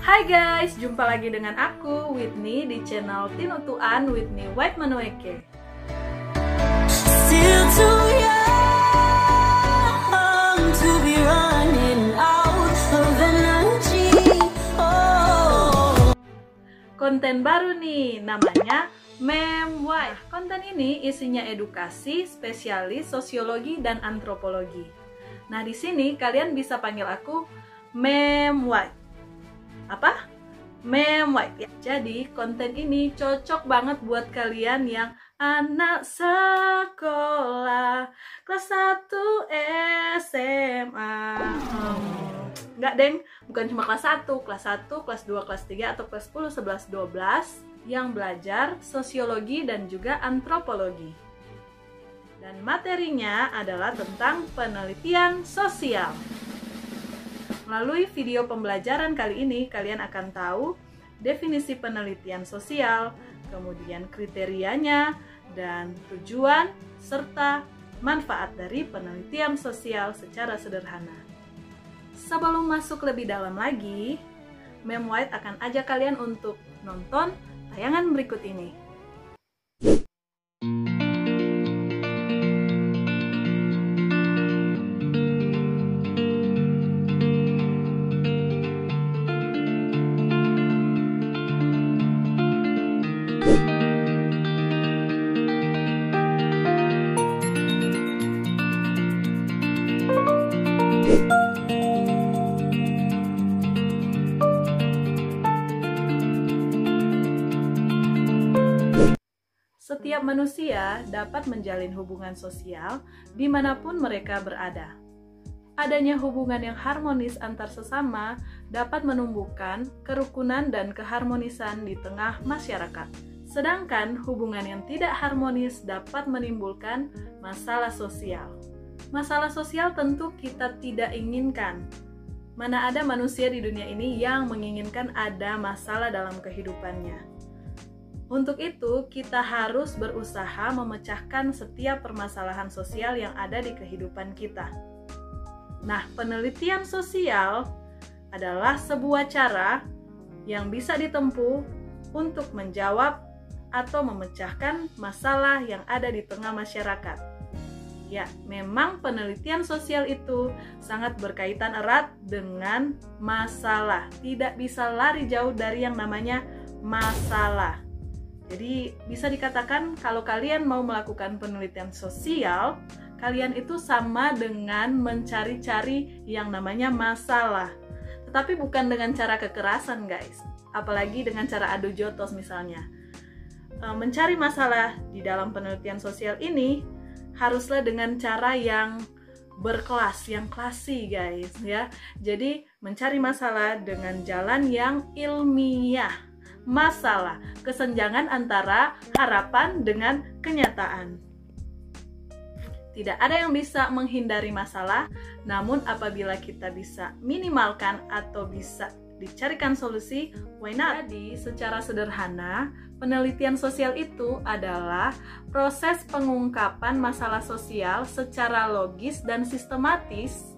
Hai guys, jumpa lagi dengan aku, Whitney, di channel Tinutuan Whitney White Manueke. Still too young to be running out of energy. Oh. Konten baru nih, namanya Mem White. Konten ini isinya edukasi, spesialis sosiologi dan antropologi. Nah, di sini kalian bisa panggil aku Mem White. Apa? Mem White ya. Jadi konten ini cocok banget buat kalian yang anak sekolah kelas 1 SMA. Enggak deng, bukan cuma kelas 1, kelas 1, kelas 2, kelas 3 atau kelas 10, 11, 12 yang belajar sosiologi dan juga antropologi. Dan materinya adalah tentang penelitian sosial. Melalui video pembelajaran kali ini, kalian akan tahu definisi penelitian sosial, kemudian kriterianya, dan tujuan, serta manfaat dari penelitian sosial secara sederhana. Sebelum masuk lebih dalam lagi, Mem White akan ajak kalian untuk nonton tayangan berikut ini. Setiap manusia dapat menjalin hubungan sosial dimanapun mereka berada. Adanya hubungan yang harmonis antar sesama dapat menumbuhkan kerukunan dan keharmonisan di tengah masyarakat. Sedangkan hubungan yang tidak harmonis dapat menimbulkan masalah sosial. Masalah sosial tentu kita tidak inginkan. Mana ada manusia di dunia ini yang menginginkan ada masalah dalam kehidupannya. Untuk itu, kita harus berusaha memecahkan setiap permasalahan sosial yang ada di kehidupan kita. Nah, penelitian sosial adalah sebuah cara yang bisa ditempuh untuk menjawab atau memecahkan masalah yang ada di tengah masyarakat. Ya, memang penelitian sosial itu sangat berkaitan erat dengan masalah. Tidak bisa lari jauh dari yang namanya masalah. Jadi bisa dikatakan kalau kalian mau melakukan penelitian sosial, kalian itu sama dengan mencari-cari yang namanya masalah. Tetapi bukan dengan cara kekerasan guys, apalagi dengan cara adu jotos misalnya. Mencari masalah di dalam penelitian sosial ini haruslah dengan cara yang berkelas, yang klasi guys ya. Jadi mencari masalah dengan jalan yang ilmiah. Masalah, kesenjangan antara harapan dengan kenyataan. Tidak ada yang bisa menghindari masalah, namun apabila kita bisa minimalkan atau bisa dicarikan solusi, why not? Jadi, secara sederhana, penelitian sosial itu adalah proses pengungkapan masalah sosial secara logis dan sistematis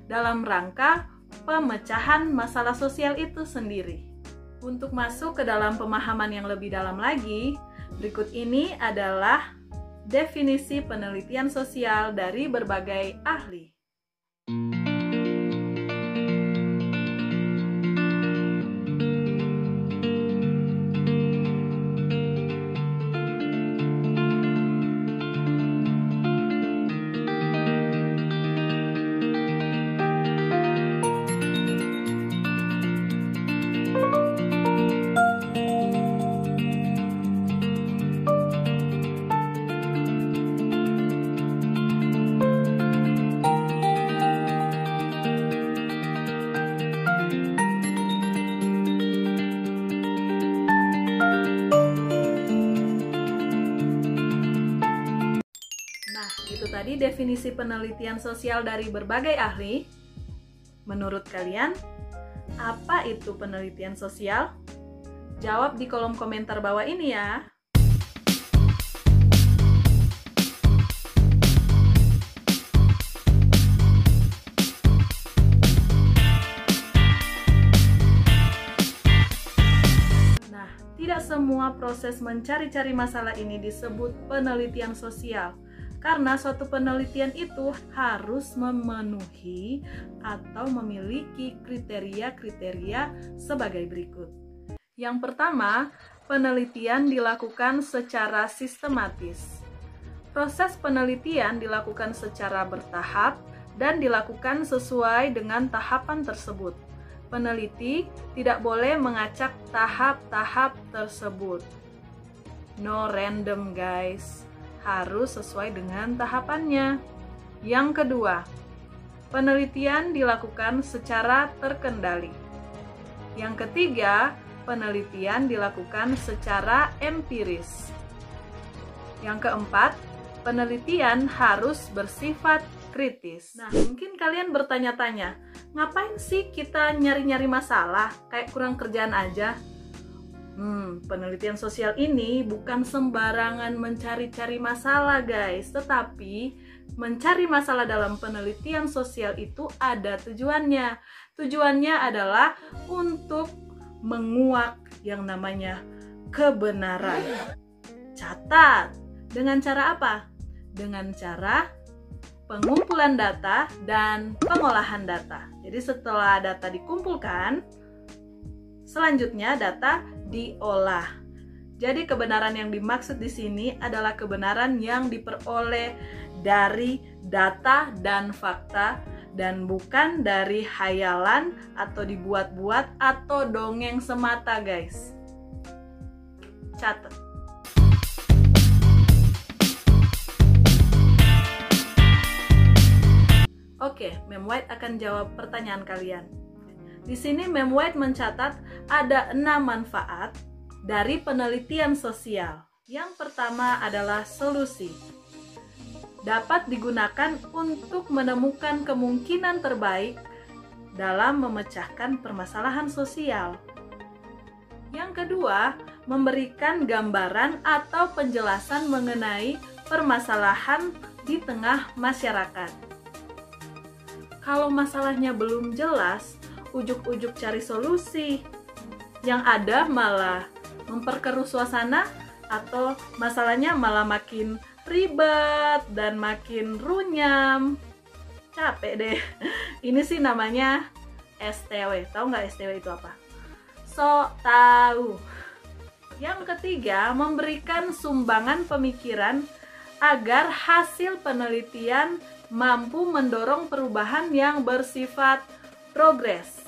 dalam rangka pemecahan masalah sosial itu sendiri. Untuk masuk ke dalam pemahaman yang lebih dalam lagi, berikut ini adalah definisi penelitian sosial dari berbagai ahli. Itu tadi definisi penelitian sosial dari berbagai ahli. Menurut kalian, apa itu penelitian sosial? Jawab di kolom komentar bawah ini ya. tidak semua proses mencari-cari masalah ini disebut penelitian sosial. Karena suatu penelitian itu harus memenuhi atau memiliki kriteria-kriteria sebagai berikut. Yang pertama, penelitian dilakukan secara sistematis. Proses penelitian dilakukan secara bertahap dan dilakukan sesuai dengan tahapan tersebut. Peneliti tidak boleh mengacak tahap-tahap tersebut. No random, guys. Harus sesuai dengan tahapannya. Yang kedua, penelitian dilakukan secara terkendali. Yang ketiga, penelitian dilakukan secara empiris. Yang keempat, penelitian harus bersifat kritis. Nah, mungkin kalian bertanya-tanya, ngapain sih kita nyari-nyari masalah? Kayak kurang kerjaan aja. Penelitian sosial ini bukan sembarangan mencari-cari masalah, guys. Tetapi, mencari masalah dalam penelitian sosial itu ada tujuannya. Tujuannya adalah untuk menguak yang namanya kebenaran. Catat! Dengan cara apa? Dengan cara pengumpulan data dan pengolahan data. Jadi setelah data dikumpulkan, selanjutnya data diolah. Jadi kebenaran yang dimaksud di sini adalah kebenaran yang diperoleh dari data dan fakta dan bukan dari hayalan atau dibuat-buat atau dongeng semata, guys. Catat. Oke, Mem White akan jawab pertanyaan kalian. Di sini Mem White mencatat ada 6 manfaat dari penelitian sosial. Yang pertama adalah solusi. Dapat digunakan untuk menemukan kemungkinan terbaik dalam memecahkan permasalahan sosial. Yang kedua, memberikan gambaran atau penjelasan mengenai permasalahan di tengah masyarakat. Kalau masalahnya belum jelas, ujuk-ujuk cari solusi. Yang ada malah memperkeruh suasana atau masalahnya malah makin ribet dan makin runyam. Capek deh. Ini sih namanya STW. Tahu nggak STW itu apa? Sok tahu. Yang ketiga, memberikan sumbangan pemikiran agar hasil penelitian mampu mendorong perubahan yang bersifat progres.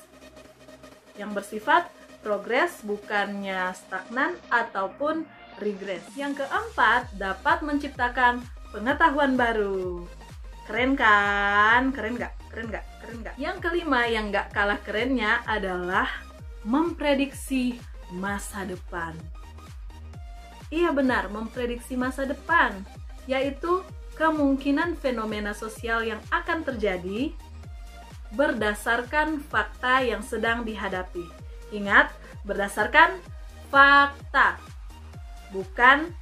Yang bersifat progres bukannya stagnan ataupun regres. Yang keempat, dapat menciptakan pengetahuan baru. Keren kan? Keren nggak? Keren nggak? Keren nggak? Yang kelima yang nggak kalah kerennya adalah memprediksi masa depan. Iya benar, memprediksi masa depan, yaitu kemungkinan fenomena sosial yang akan terjadi berdasarkan fakta yang sedang dihadapi. Ingat, berdasarkan fakta, bukan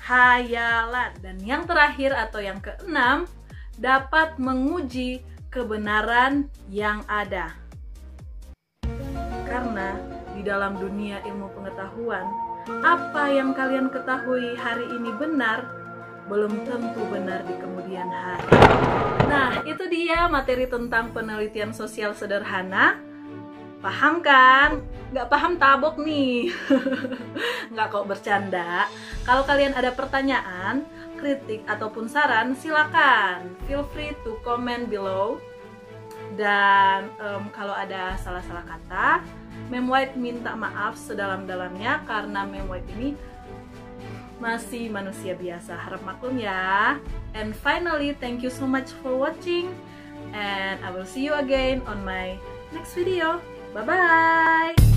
hayalan. Dan yang terakhir atau yang keenam, dapat menguji kebenaran yang ada. Karena di dalam dunia ilmu pengetahuan, apa yang kalian ketahui hari ini benar, belum tentu benar di kemudian hari. Nah, itu dia materi tentang penelitian sosial sederhana. Paham kan? Nggak paham tabok nih. Nggak kok, bercanda. Kalau kalian ada pertanyaan, kritik, ataupun saran, silakan. Feel free to comment below. Dan kalau ada salah-salah kata, Mem White minta maaf sedalam-dalamnya karena Mem White ini masih manusia biasa, harap maklum ya. And finally, thank you so much for watching, and I will see you again on my next video. Bye bye.